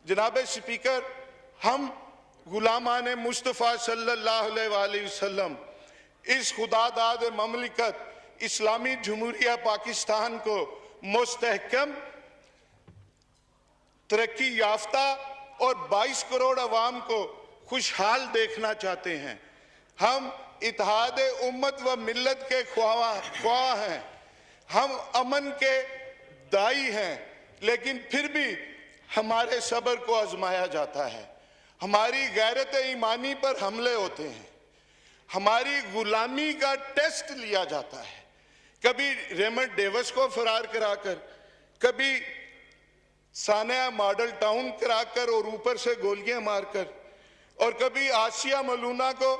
जनाब स्पीकर, हम गुलामान मुस्तफ़ा सल्लल्लाहु अलैहि वसल्लम इस खुदादाद ममलिकत इस्लामी जमहूरिया पाकिस्तान को मुस्तहकम, तरक्की याफ्ता और 22 करोड़ अवाम को खुशहाल देखना चाहते हैं। हम इत्तेहाद उम्मत व मिल्लत के ख्वाह हैं, हम अमन के दाई हैं, लेकिन फिर भी हमारे सब्र को आजमाया जाता है। हमारी गैरत ईमानी पर हमले होते हैं, हमारी गुलामी का टेस्ट लिया जाता है। कभी रेमंड डेविस को फरार कराकर, कभी सानिया मॉडल टाउन कराकर और ऊपर से गोलियां मारकर, और कभी आसिया मलूना को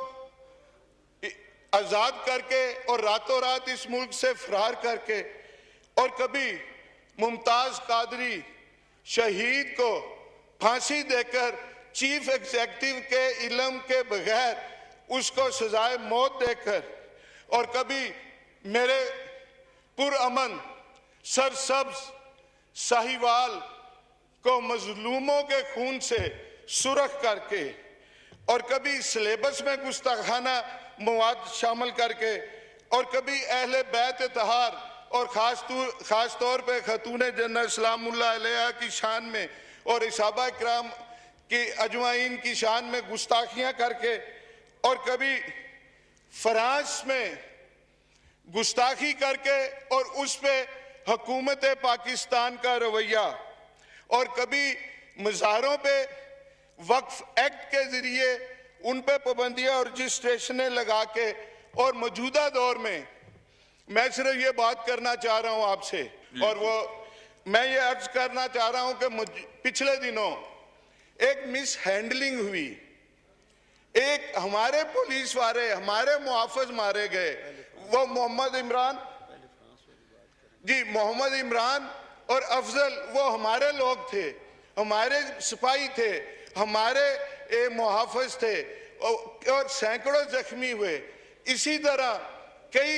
आजाद करके और रातों रात इस मुल्क से फरार करके, और कभी मुमताज कादरी शहीद को फांसी देकर चीफ एग्जीक्यूटिव के इल्म के बगैर उसको सजाए मौत देकर, और कभी मेरे पुरअमन सरसब्ज साहिवाल को मजलूमों के खून से सुरख करके, और कभी सिलेबस में गुस्ताखाना मवाद शामिल करके, और कभी अहले बैत तहार और खास तौर पे खतून जन्नत सलामुल्लाह अलैहा की शान में और इसाबा इकराम की अजमाइन की शान में गुस्ताखियां करके, और कभी फ्रांस में गुस्ताखी करके और उस पे हुकूमत पाकिस्तान का रवैया, और कभी मज़ारों पे वक्फ एक्ट के ज़रिए उन पे पाबंदियाँ और रजिस्ट्रेशनें लगा के, और मौजूदा दौर में मैं सिर्फ ये बात करना चाह रहा हूँ आपसे, और वो मैं ये अर्ज करना चाह रहा हूँ कि पिछले दिनों एक मिस हैंडलिंग हुई, एक हमारे पुलिस वाले, हमारे मुहाफ़िज मारे गए। वो मोहम्मद इमरान और अफजल, वो हमारे लोग थे, हमारे सिपाही थे, हमारे मुहाफ़िज थे, और सैकड़ों जख्मी हुए। इसी तरह कई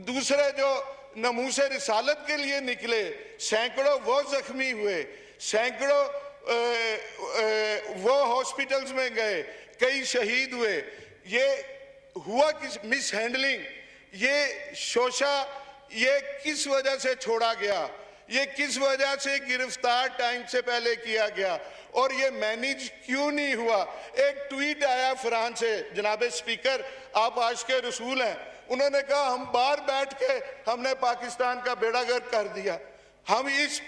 दूसरे जो नमूसे रिसालत के लिए निकले, सैकड़ों वो जख्मी हुए, सैकड़ों वो हॉस्पिटल्स में गए, कई शहीद हुए। ये हुआ किस मिस हैंडलिंग, ये शोशा, ये किस वजह से छोड़ा गया, ये किस वजह से गिरफ्तार टाइम से पहले किया गया, और ये मैनेज क्यों नहीं हुआ। एक ट्वीट आया फ्रांस से, जनाब स्पीकर आप आज के रसूल हैं, उन्होंने कहा हम बाहर बैठ के हमने पाकिस्तान का बेड़ागर्क कर दिया। हम इस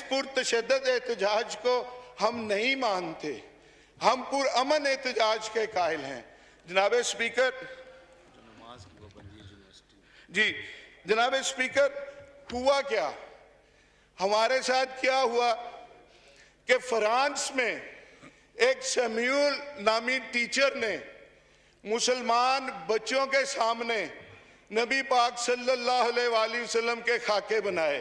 पुरतशद्दद एहतजाज को हम नहीं मानते, हम पुरअमन एहतजाज के कायल हैं। जनाब स्पीकर जी, जनाब स्पीकर, हुआ क्या, हमारे साथ क्या हुआ कि फ्रांस में एक शम्यूल नामी टीचर ने मुसलमान बच्चों के सामने नबी पाक सल्लल्लाहु अलैहि वसल्लम के खाके बनाए।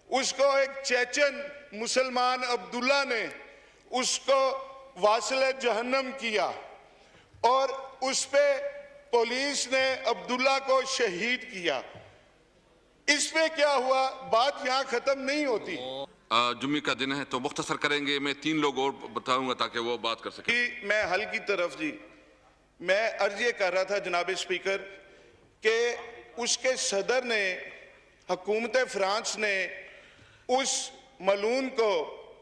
उसको एक चेचन मुसलमान अब्दुल्ला ने उसको वासिल जहन्नम किया, और उस पे पुलिस ने अब्दुल्ला को शहीद किया। इस पे क्या हुआ, बात यहाँ खत्म नहीं होती। जुम्मे का दिन है तो मुख्तसर करेंगे, मैं 3 लोग और बताऊंगा ताकि वो बात कर सके। मैं हल की तरफ जी, मैं अर्ज ये कर रहा था जनाब स्पीकर कि उसके सदर ने, हुकूमत फ्रांस ने उस मलून को,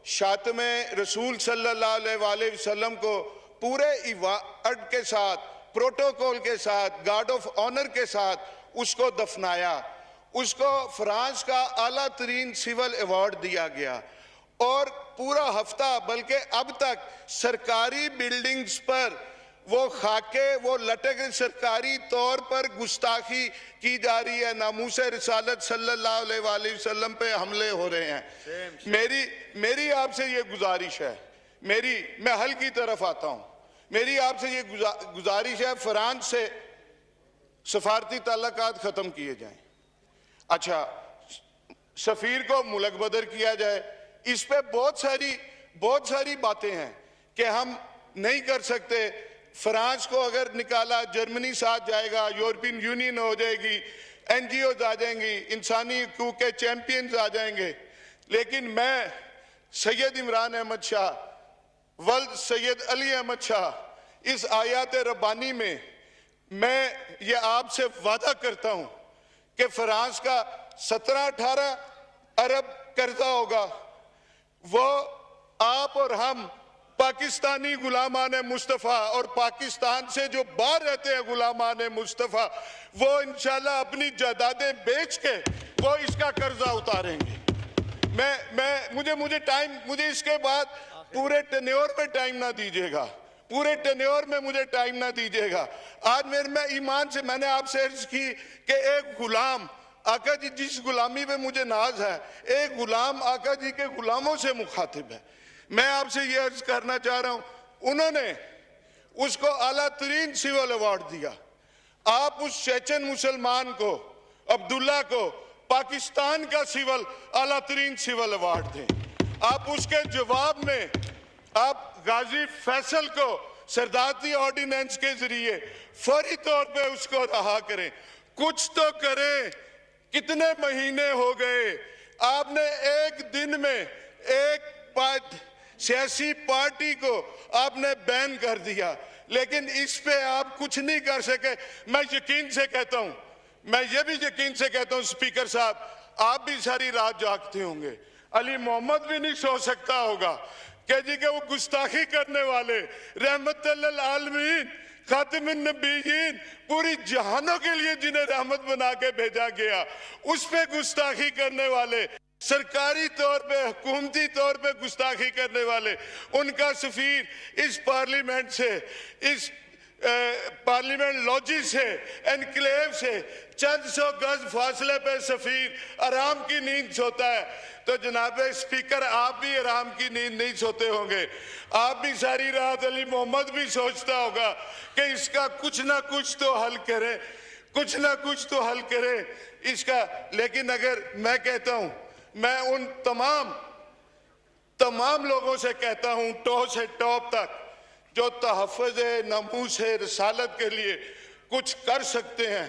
शातमे रसूल सल्लल्लाहु अलैहि वसल्लम को पूरे इबादत के साथ, प्रोटोकॉल के साथ, गार्ड ऑफ ऑनर के साथ उसको दफनाया। उसको फ्रांस का आला तरीन सिविल अवार्ड दिया गया, और पूरा हफ्ता, बल्कि अब तक सरकारी बिल्डिंग्स पर वो खाके, वो लटक, सरकारी तौर पर गुस्ताखी की जा रही है, नामूसे रिसालत सल्लल्लाहु अलैहि वसल्लम पे हमले हो रहे हैं। मेरी आपसे ये गुजारिश है, मैं हल की तरफ आता हूँ। मेरी आपसे ये गुजारिश है, फ्रांस से सफारती ताल्लुकात ख़त्म किए जाएं। अच्छा, सफ़ीर को मुल्क बदर किया जाए। इस पे बहुत सारी बातें हैं कि हम नहीं कर सकते। फ्रांस को अगर निकाला, जर्मनी साथ जाएगा, यूरोपियन यूनियन हो जाएगी, NGOs आ जाएंगी, इंसानी हकूक़ के चैंपियंस आ जाएंगे। लेकिन मैं सैयद इमरान अहमद शाह, वल्द सैयद अली अहमद शाह, इस आयात रब्बानी में मैं ये आपसे वादा करता हूं कि फ्रांस का 17-18 अरब कर्जा होगा, वो आप और हम पाकिस्तानी गुलामान मुस्तफ़ा और पाकिस्तान से जो बाहर रहते हैं गुलामान मुस्तफ़ा, वो इंशाल्लाह अपनी जायदादें बेच के वो इसका कर्जा उतारेंगे। मुझे इसके बाद पूरे टेन्योर में टाइम ना दीजिएगा, पूरे टेन्योर में मुझे टाइम ना दीजिएगा। आज मैं ईमान से मैंने आपसे अर्ज की कि एक गुलाम आका जी, जिस गुलामी पे मुझे नाज है, एक गुलाम आका जी के गुलामों से मुखातिब है। मैं आपसे ये अर्ज करना चाह रहा हूं, उन्होंने उसको आला तरीन सिविल अवार्ड दिया, आप उस चेचन मुसलमान को, अब्दुल्ला को पाकिस्तान का सिविल आला तरीन सिविल अवार्ड दें। आप उसके जवाब में आप गाजी फैसल को सरदारती ऑर्डिनेंस के जरिए फौरी तौर पे उसको रहा करें, कुछ तो करें। कितने महीने हो गए आपने एक दिन में एक सियासी पार्टी को आपने बैन कर दिया, लेकिन इस पे आप कुछ नहीं कर सके। मैं यकीन से कहता हूं, मैं ये भी यकीन से कहता हूं स्पीकर साहब, आप भी सारी रात जागते होंगे, अली मोहम्मद भी नहीं सो सकता होगा कि जी के वो गुस्ताखी करने वाले रहमतुल्लिल आलमीन खातिमुन नबीयीन पूरी जहानों के लिए जिन्हें रहमत बना के भेजा गया, उस पे गुस्ताखी करने वाले, सरकारी तौर पे हुकूमती तौर पे गुस्ताखी करने वाले, उनका सफीर इस पार्लियामेंट से, इस पार्लियामेंट लॉजी से, एनक्लेव से चंद सौ गज फासले पे सफीर आराम की नींद सोता है। तो जनाब स्पीकर, आप भी आराम की नींद नहीं सोते होंगे, आप भी सारी रात, अली मोहम्मद भी सोचता होगा कि इसका कुछ ना कुछ तो हल करें, कुछ ना कुछ तो हल करें इसका। लेकिन अगर मैं कहता हूं, मैं उन तमाम लोगों से कहता हूं, टॉप से टॉप तक, जो तहफ़्फ़ुज़ नमूस रिसालत के लिए कुछ कर सकते हैं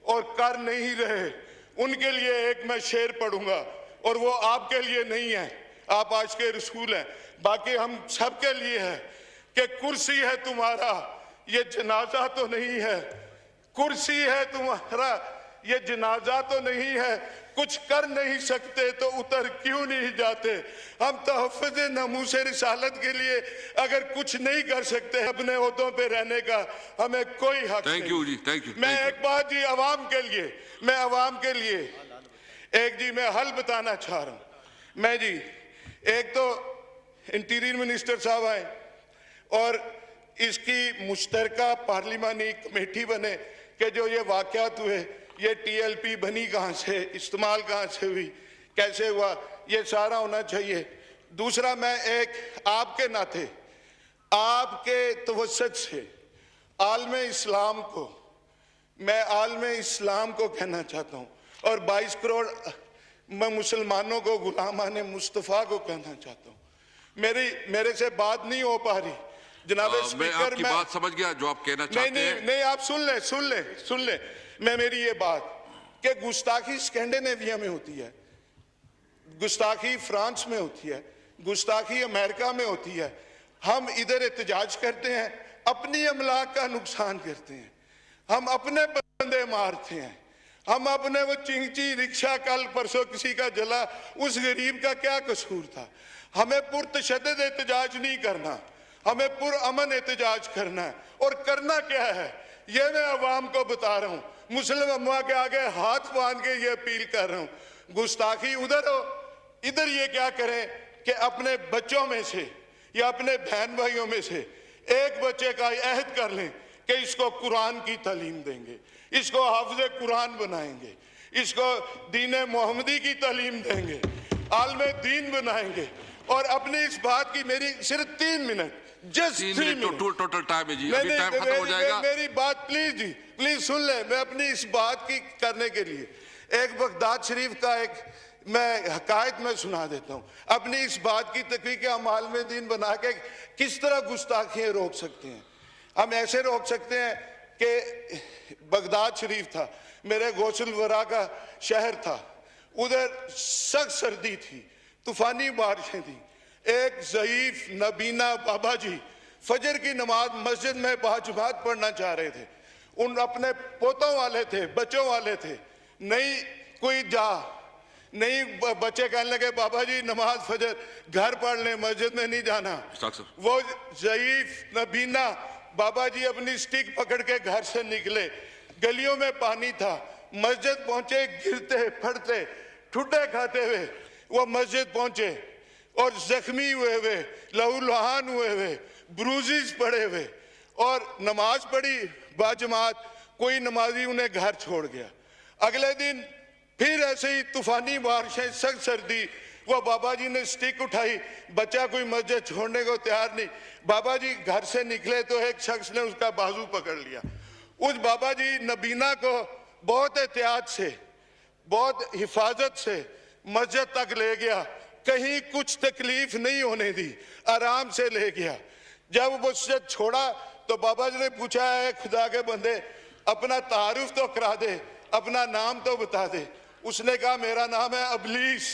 और कर नहीं रहे, उनके लिए एक मैं शेर पढ़ूंगा, और वो आपके लिए नहीं है, आप आज के रसूल हैं, बाकी हम सब के लिए है कि कुर्सी है तुम्हारा, ये जनाजा तो नहीं है, कुर्सी है तुम्हारा, ये जनाजा तो नहीं है, कुछ कर नहीं सकते तो उतर क्यों नहीं जाते। हम तहफ़्फ़ुज़ नमूस रिसालत के लिए अगर कुछ नहीं कर सकते अपने ओहदों पे रहने का, हमें कोई हक नहीं। थैंक यू जी, थैंक यू। मैं एक बात जी अवाम के लिए, मैं अवाम के लिए एक जी मैं हल बताना चाह रहा हूं। मैं जी, एक तो इंटीरियर मिनिस्टर साहब आए और इसकी मुश्तरका पार्लिमानी कमेटी बने कि जो ये वाक़यात हुए, ये टीएलपी बनी कहाँ से, इस्तेमाल कहाँ से हुई, कैसे हुआ, ये सारा होना चाहिए। दूसरा, मैं एक आपके नाते, आपके तवस्सुत से आलम इस्लाम को, मैं आलम इस्लाम को कहना चाहता हूँ, और 22 करोड़ मैं मुसलमानों को, गुलामान मुस्तफ़ा को कहना चाहता हूँ। मेरे से बात नहीं हो पा रही जनाब स्पीकर। मैं आपकी बात समझ गया जो आप कहना चाहते हैं। नहीं, आप सुन ले मैं मेरी ये बात कि गुस्ताखी स्कैंडिनेविया में होती है, गुस्ताखी फ्रांस में होती है, गुस्ताखी अमेरिका में होती है। हम इधर एहतजाज करते हैं, अपनी अमलाक का नुकसान करते हैं, हम अपने बंदे मारते हैं, हम अपने वो चिंची रिक्शा कल परसों किसी का जला, उस गरीब का क्या कसूर था। हमें पुरतशद्दद एहतजाज नहीं करना, हमें पुरअमन एहतजाज करना है। और करना क्या है ये मैं अवाम को बता रहा हूँ, मुस्लिम अम्मा के आगे हाथ बांध के ये अपील कर रहा हूँ। गुस्ताखी उधर हो, इधर ये क्या करें कि अपने बच्चों में से या अपने बहन भाइयों में से एक बच्चे का अहद कर लें कि इसको कुरान की तालीम देंगे, इसको हाफिज़ कुरान बनाएंगे, इसको दीन मोहम्मदी की तालीम देंगे, आलमे दीन बनाएंगे। और अपनी इस बात की मेरी सिर्फ 3 minute, just 3 minute total time है जी, अभी टाइम खत्म हो जाएगा। मेरी बात प्लीज जी, प्लीज सुन ले। मैं अपनी इस बात की करने के लिए एक बगदाद शरीफ का एक मैं हकायत में सुना देता हूँ, अपनी इस बात की तकरीर के हम आलम दीन बना के किस तरह गुस्ताखियाँ रोक सकते हैं। हम ऐसे रोक सकते हैं कि बगदाद शरीफ था, मेरे गौसल वरा का शहर था, उधर सख्त सर्दी थी, तूफानी बारिशें थी, एक ज़ईफ नबीना बाबा जी फजर की नमाज मस्जिद में बाजुबात पढ़ना चाह रहे थे। उन अपने पोतों वाले थे, बच्चों वाले थे, नहीं कोई नहीं बच्चे कहने लगे बाबा जी नमाज फजर घर पढ़ लें, मस्जिद में नहीं जाना। वो ज़ईफ नबीना बाबा जी अपनी स्टिक पकड़ के घर से निकले, गलियों में पानी था, मस्जिद पहुंचे, गिरते पड़ते ठुड्डे खाते हुए वो मस्जिद पहुंचे और जख्मी हुए लहूलुहान हुए ब्रूजेस पड़े हुए, और नमाज पढ़ी बाजमात, कोई नमाजी उन्हें घर छोड़ गया। अगले दिन फिर ऐसे ही तूफानी बारिशें, सख्त सर्दी, वो बाबा जी ने स्टिक उठाई, बच्चा कोई मस्जिद छोड़ने को तैयार नहीं। बाबा जी घर से निकले तो एक शख्स ने उसका बाजू पकड़ लिया। उस बाबा जी नबीना को बहुत एहतियात से, बहुत हिफाजत से मस्जिद तक ले गया, कहीं कुछ तकलीफ नहीं होने दी, आराम से ले गया। जब वो मस्जिद छोड़ा तो बाबा जी ने पूछा, है खुदा के बंदे अपना तारुफ तो करा दे, अपना नाम तो बता दे। उसने कहा मेरा नाम है अबलीस।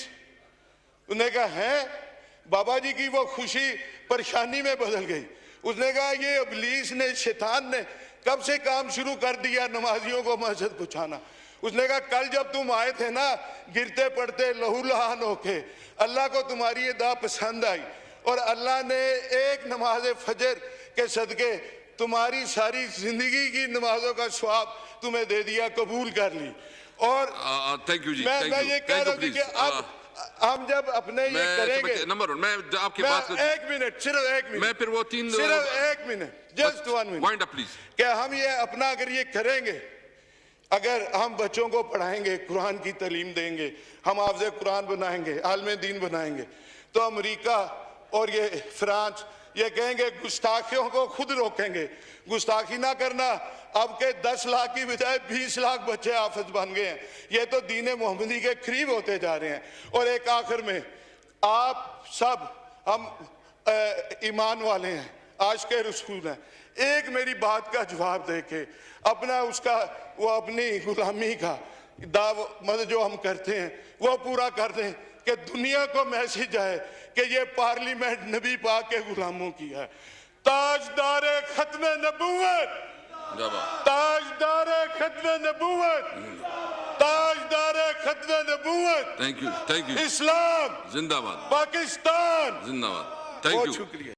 उसने कहा है? बाबा जी की वो खुशी परेशानी में बदल गई। उसने कहा ये अबलीस ने, शैतान ने कब से काम शुरू कर दिया नमाजियों को मस्जिद पहुंचाना। उसने कहा कल जब तुम आए थे ना, गिरते पड़ते लहूलुहान होके, अल्लाह को तुम्हारी ये दुआ पसंद आई और अल्लाह ने एक नमाज फजर के सदके तुम्हारी सारी जिंदगी की नमाजों का स्वाब तुम्हें दे दिया, कबूल कर ली। और थैंक यू जी, मैं ये कह रहा हूं कि अब हम जब अपने ये करेंगे, नंबर वन, मैं आपकी बात एक मिनट, सिर्फ एक मिनट, मैं फिर वो तीन, सिर्फ एक minute, just 1 minute, wind up please. क्या हम ये अपना अगर ये करेंगे, अगर हम बच्चों को पढ़ाएंगे, कुरान की तालीम देंगे, हम हाफ़िज़ कुरान बनाएंगे, आलिम दीन बनाएंगे, तो अमेरिका और ये फ्रांस ये कहेंगे गुस्ताखियों को खुद रोकेंगे, गुस्ताखी ना करना। अब के 10 लाख की बजाय 20 लाख बच्चे हाफिज बन गए हैं। ये तो दीन मोहम्मदी के करीब होते जा रहे हैं। और एक आखिर में, आप सब हम ईमान वाले हैं, आज के रसूल हैं, एक मेरी बात का जवाब दे के अपना उसका वो अपनी गुलामी का दाव मतलब जो हम करते हैं वो पूरा कर दें, कि दुनिया को मैसेज आए कि ये पार्लियामेंट नबी पाक के गुलामों की है। ताजदारे खत्म नबूवत, ताजदारे खत्म नबूवत, ताजदारे खत्म नबूवत। थैंक यू इस्लाम जिंदाबाद, पाकिस्तान जिंदाबाद। थैंक यू, शुक्रिया।